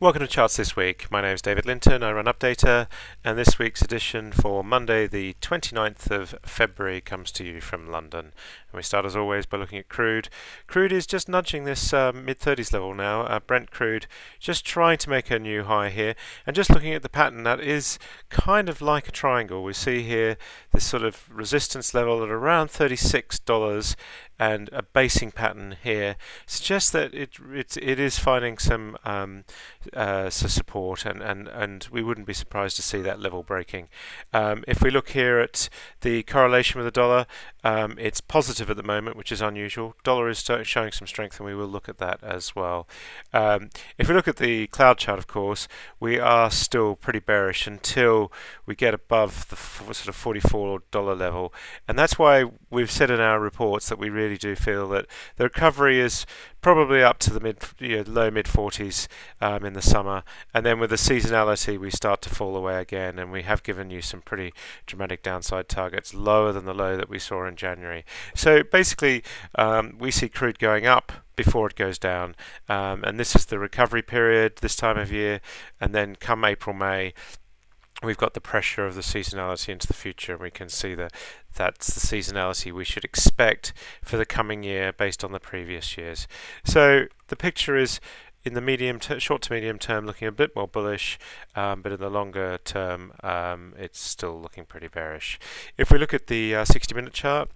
Welcome to Charts This Week. My name is David Linton, I run Updata, and this week's edition for Monday the 29th of February comes to you from London. And we start as always by looking at crude. Crude is just nudging this mid-30s level now. Brent crude just trying to make a new high here, and just looking at the pattern, that is kind of like a triangle. We see here this sort of resistance level at around $36 and a basing pattern here suggests that it is finding some support, and we wouldn't be surprised to see that level breaking. If we look here at the correlation with the dollar, it's positive at the moment, which is unusual. Dollar is showing some strength, and we will look at that as well. If we look at the cloud chart, of course, we are still pretty bearish until we get above the sort of $44 level, and that's why we've said in our reports that we really do feel that the recovery is probably up to the low mid 40s in the summer, and then with the seasonality we start to fall away again, and we have given you some pretty dramatic downside targets lower than the low that we saw in January. So basically we see crude going up before it goes down, and this is the recovery period this time of year, and then come April, May, we've got the pressure of the seasonality into the future, and we can see that that's the seasonality we should expect for the coming year based on the previous years. So the picture is, in the short to medium term, looking a bit more bullish, but in the longer term it's still looking pretty bearish. If we look at the 60-minute chart,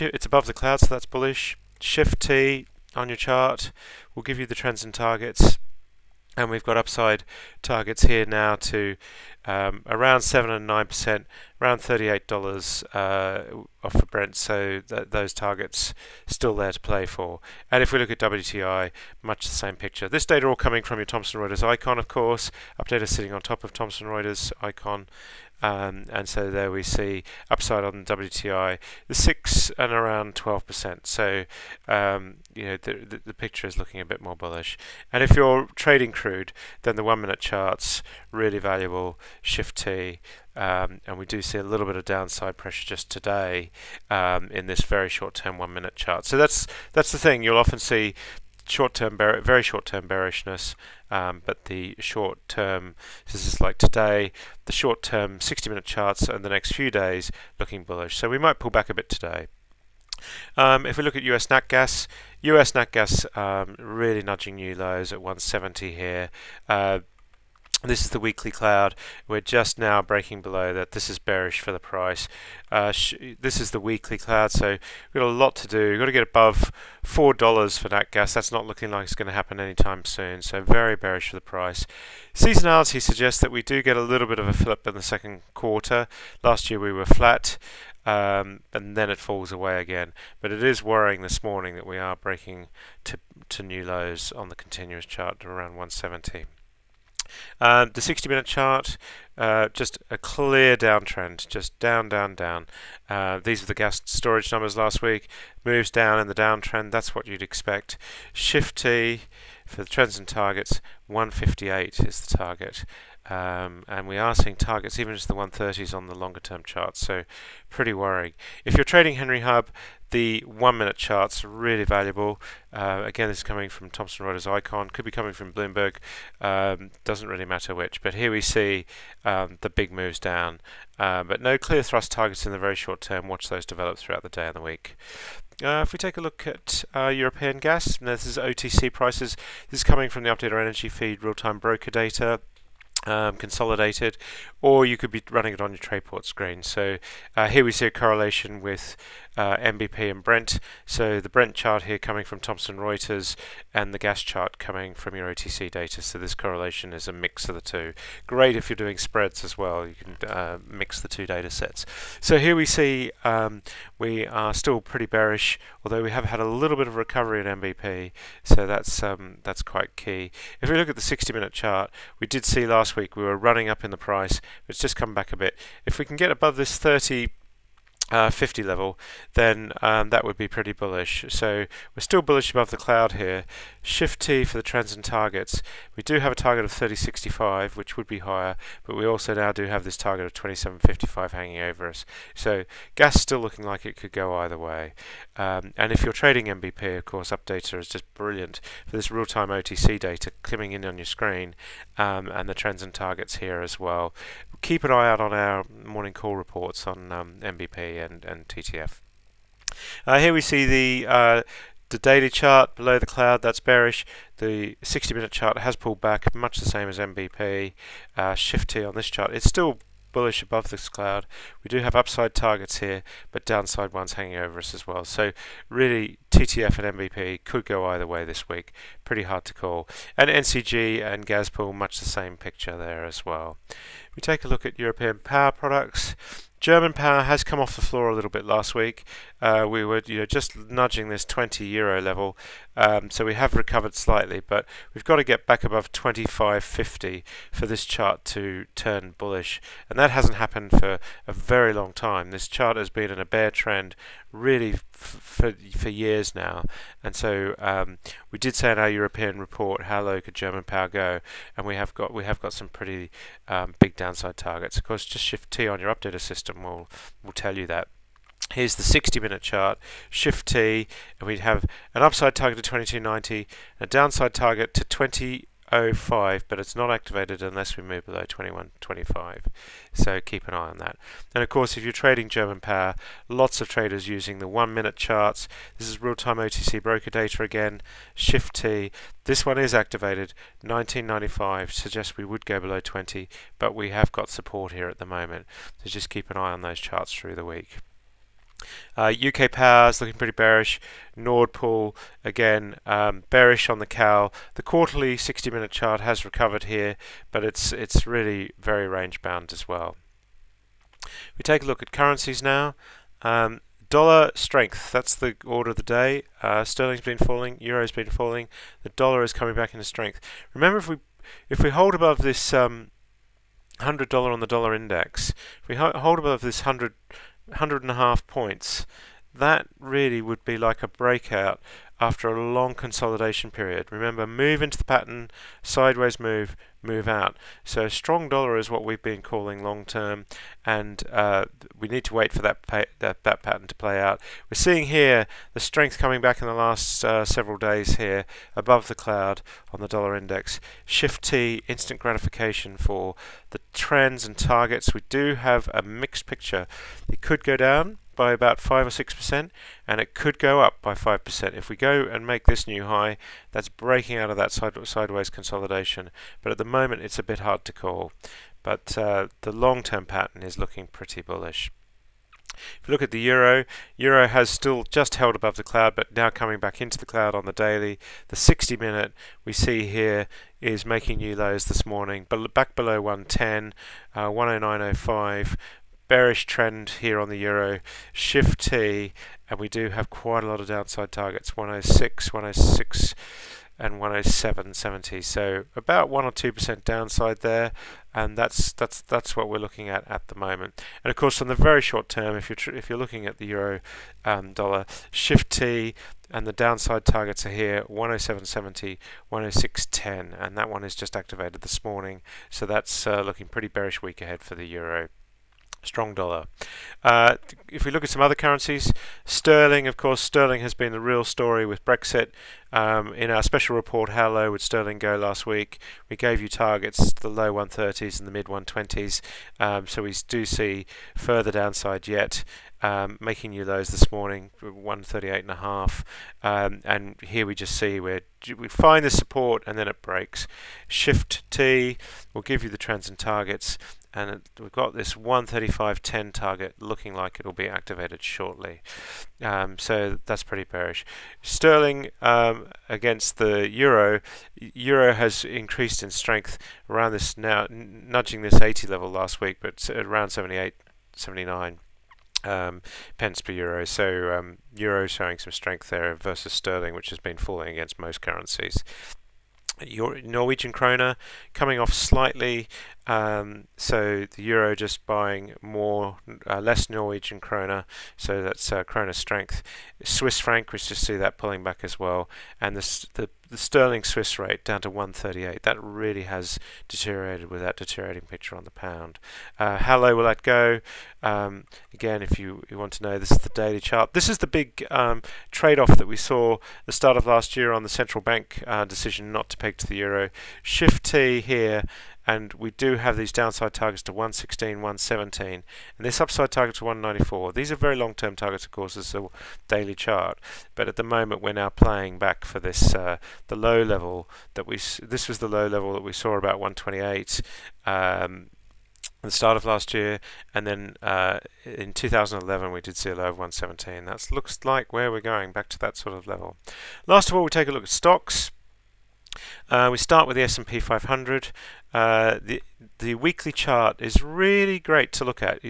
it's above the cloud, so that's bullish. Shift T on your chart will give you the trends and targets, and we've got upside targets here now to around 7 and 9%, around $38 off for Brent, so those targets still there to play for. And if we look at WTI, much the same picture. This data all coming from your Thomson Reuters icon, of course. Updata sitting on top of Thomson Reuters icon. And so there we see upside on WTI, the 6 and around 12%. So the picture is looking a bit more bullish. And if you're trading crude, then the 1-minute chart's really valuable. Shift T, and we do see a little bit of downside pressure just today in this very short-term 1-minute chart. So that's the thing. You'll often see very short-term bearishness, but the short-term, this is like today, the short-term 60-minute charts and the next few days looking bullish. So we might pull back a bit today. If we look at US NatGas, really nudging new lows at 170 here. This is the weekly cloud. We're just now breaking below that. This is bearish for the price. This is the weekly cloud, so we've got a lot to do. We've got to get above $4 for NatGas. That's not looking like it's going to happen anytime soon, so very bearish for the price. Seasonality suggests that we do get a little bit of a flip in the second quarter. Last year we were flat, and then it falls away again. But it is worrying this morning that we are breaking to new lows on the continuous chart to around 170. The 60-minute chart, just a clear downtrend, just down, down, down. These were the gas storage numbers last week. Moves down in the downtrend, that's what you'd expect. Shift T for the trends and targets, 158 is the target. And we are seeing targets even to the 130s on the longer term charts, so pretty worrying. If you're trading Henry Hub, the 1-minute chart's really valuable. Again, this is coming from Thomson Reuters icon, could be coming from Bloomberg, doesn't really matter which, but here we see the big moves down, but no clear thrust targets in the very short term. Watch those develop throughout the day and the week. If we take a look at European gas, now this is OTC prices. This is coming from the Updata energy feed, real-time broker data. Consolidated, or you could be running it on your Trayport screen. So here we see a correlation with NBP and Brent. So the Brent chart here coming from Thomson Reuters, and the gas chart coming from your OTC data. So this correlation is a mix of the two. Great if you're doing spreads as well. You can mix the two data sets. So here we see we are still pretty bearish, although we have had a little bit of recovery in NBP. So that's quite key. If we look at the 60-minute chart, we did see last week we were running up in the price. It's just come back a bit. If we can get above this 30 50 level, then that would be pretty bullish. So we're still bullish above the cloud here. Shift T for the trends and targets. We do have a target of 30.65, which would be higher, but we also now do have this target of 27.55 hanging over us. So gas still looking like it could go either way. And if you're trading NBP, of course, Updata is just brilliant for this real-time OTC data coming in on your screen, and the trends and targets here as well. Keep an eye out on our morning call reports on NBP and TTF. Here we see the daily chart below the cloud. That's bearish. The 60-minute chart has pulled back, much the same as NBP. Shift T on this chart. It's still bullish above this cloud. We do have upside targets here, but downside ones hanging over us as well. So really, TTF and NBP could go either way this week. Pretty hard to call. And NCG and Gaspool, much the same picture there as well. We take a look at European power products. German power has come off the floor a little bit last week. We were just nudging this 20 euro level, so we have recovered slightly, but we've got to get back above 25.50 for this chart to turn bullish, and that hasn't happened for a very long time. This chart has been in a bear trend really for years now, and so we did say in our European report how low could German power go, and we have got some pretty big downside targets. Of course, just Shift T on your Updata system will tell you that. Here's the 60-minute chart, Shift T, and we'd have an upside target to 22.90, a downside target to 20.05, but it's not activated unless we move below 21.25. So keep an eye on that. And of course, if you're trading German power, lots of traders using the 1-minute charts. This is real-time OTC broker data again, Shift T. This one is activated, 19.95, suggests we would go below 20, but we have got support here at the moment. So just keep an eye on those charts through the week. UK power is looking pretty bearish. NordPool again bearish on the cow. The quarterly 60-minute chart has recovered here, but it's really very range bound as well. We take a look at currencies now. Dollar strength, that's the order of the day. Sterling's been falling, euro's been falling. The dollar is coming back into strength. Remember, if we hold above this $100 on the dollar index, if we hold above this 100.5 points, that really would be like a breakout after a long consolidation period. Remember, move into the pattern, sideways move out. So a strong dollar is what we've been calling long term, and we need to wait for that pattern to play out. We're seeing here the strength coming back in the last several days here above the cloud on the dollar index. Shift T, instant gratification for the trends and targets. We do have a mixed picture. It could go down by about 5 or 6%, and it could go up by 5%. If we go and make this new high, that's breaking out of that sideways consolidation. But at the moment, it's a bit hard to call. But the long-term pattern is looking pretty bullish. If you look at the euro has still just held above the cloud, but now coming back into the cloud on the daily. The 60-minute we see here is making new lows this morning, but back below 110, 109.05. Bearish trend here on the euro. Shift T, and we do have quite a lot of downside targets, 106, 106 and 107.70. So about 1 or 2% downside there, and that's what we're looking at the moment. And of course, on the very short term, if you're looking at the euro dollar, Shift T, and the downside targets are here, 107.70, 106.10, and that one is just activated this morning. So that's looking pretty bearish week ahead for the euro. Strong dollar. If we look at some other currencies, sterling, of course, sterling has been the real story with Brexit. In our special report, how low would sterling go last week? We gave you targets, the low 130s and the mid 120s. So we do see further downside yet. Making new lows this morning, 138.5, and here we just see where we find the support and then it breaks. Shift T will give you the trends and targets, and we've got this 135.10 target looking like it'll be activated shortly. So that's pretty bearish. Sterling against the euro. Euro has increased in strength around this now, nudging this 80 level last week, but around 78, 79. Pence per euro, so euro showing some strength there versus sterling, which has been falling against most currencies. Your Norwegian kroner coming off slightly, so the euro just buying less Norwegian kroner, so that's kroner strength. Swiss franc, we just see that pulling back as well, and the sterling Swiss rate down to 138. That really has deteriorated with that deteriorating picture on the pound. How low will that go? Again, if you want to know, this is the daily chart. This is the big trade-off that we saw the start of last year on the central bank decision not to peg to the euro. Shift T here, and we do have these downside targets to 116, 117, and this upside target to 194. These are very long-term targets, of course, as a daily chart, but at the moment we're now playing back for this the low level that this was the low level that we saw about 128 at the start of last year, and then in 2011 we did see a low of 117. That looks like where we're going, back to that sort of level. Last of all, we take a look at stocks. We start with the S&P 500. The weekly chart is really great to look at.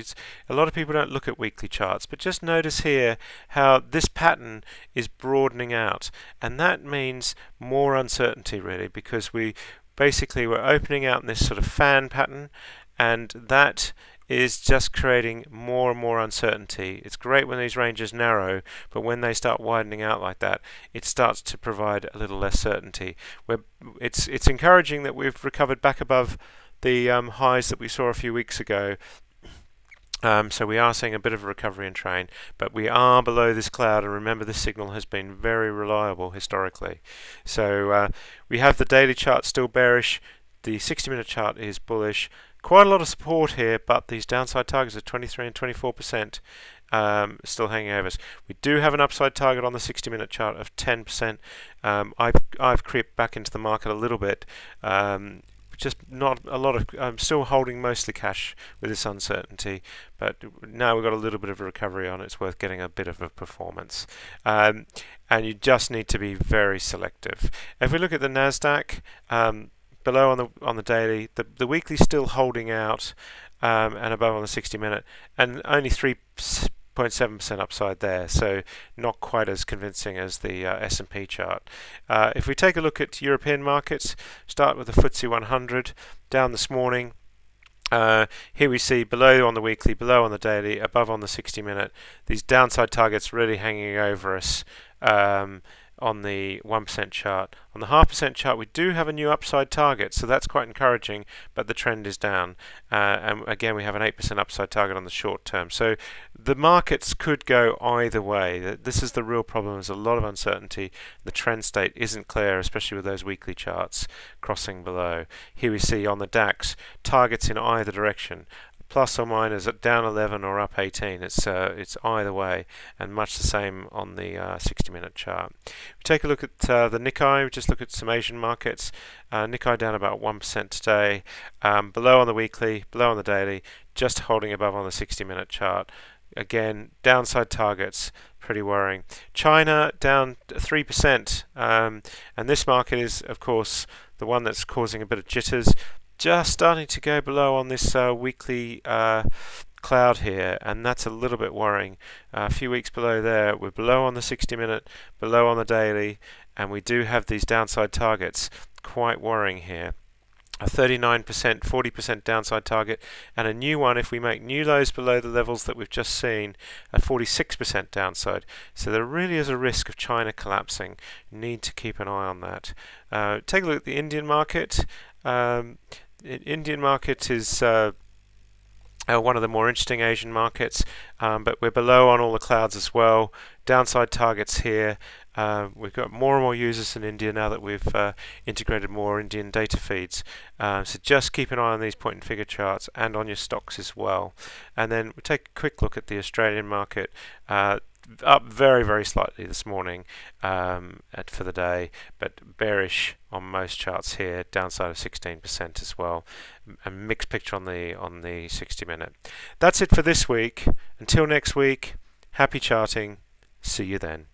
A lot of people don't look at weekly charts, but just notice here how this pattern is broadening out, and that means more uncertainty really, because we're opening out in this sort of fan pattern, and that is just creating more and more uncertainty. It's great when these ranges narrow, but when they start widening out like that, it starts to provide a little less certainty. It's encouraging that we've recovered back above the highs that we saw a few weeks ago. So we are seeing a bit of a recovery in trade, but we are below this cloud, and remember this signal has been very reliable historically. So we have the daily chart still bearish, the 60-minute chart is bullish. Quite a lot of support here, but these downside targets of 23 and 24% still hanging over us. We do have an upside target on the 60-minute chart of 10%. I've creeped back into the market a little bit, just not a lot of. I'm still holding mostly cash with this uncertainty, but now we've got a little bit of a recovery on it. It's worth getting a bit of a performance, and you just need to be very selective. If we look at the NASDAQ. Below on the daily, the weekly still holding out, and above on the 60-minute, and only 3.7% upside there, so not quite as convincing as the S&P chart. If we take a look at European markets, start with the FTSE 100 down this morning. Here we see below on the weekly, below on the daily, above on the 60-minute. These downside targets really hanging over us. On the 1% chart. On the 0.5% chart, we do have a new upside target, so that's quite encouraging, but the trend is down. And again, we have an 8% upside target on the short term. So the markets could go either way. This is the real problem. There's a lot of uncertainty. The trend state isn't clear, especially with those weekly charts crossing below. Here we see on the DAX, targets in either direction. Plus or minus at down 11 or up 18. It's either way, and much the same on the 60-minute chart. We take a look at the Nikkei. We just look at some Asian markets. Nikkei down about 1% today. Below on the weekly, below on the daily, just holding above on the 60-minute chart. Again, downside targets, pretty worrying. China down 3%, and this market is, of course, the one that's causing a bit of jitters. Just starting to go below on this weekly cloud here, and that's a little bit worrying. A few weeks below there, we're below on the 60-minute, below on the daily, and we do have these downside targets. Quite worrying here. A 39%, 40% downside target, and a new one if we make new lows below the levels that we've just seen, a 46% downside. So there really is a risk of China collapsing. You need to keep an eye on that. Take a look at the Indian market. Indian market is one of the more interesting Asian markets, but we're below on all the clouds as well. Downside targets here. We've got more and more users in India now that we've integrated more Indian data feeds. So just keep an eye on these point and figure charts and on your stocks as well. And then we take a quick look at the Australian market. Up very, very slightly this morning for the day, but bearish on most charts here, downside of 16% as well. A mixed picture on the 60-minute. That's it for this week. Until next week, happy charting. See you then.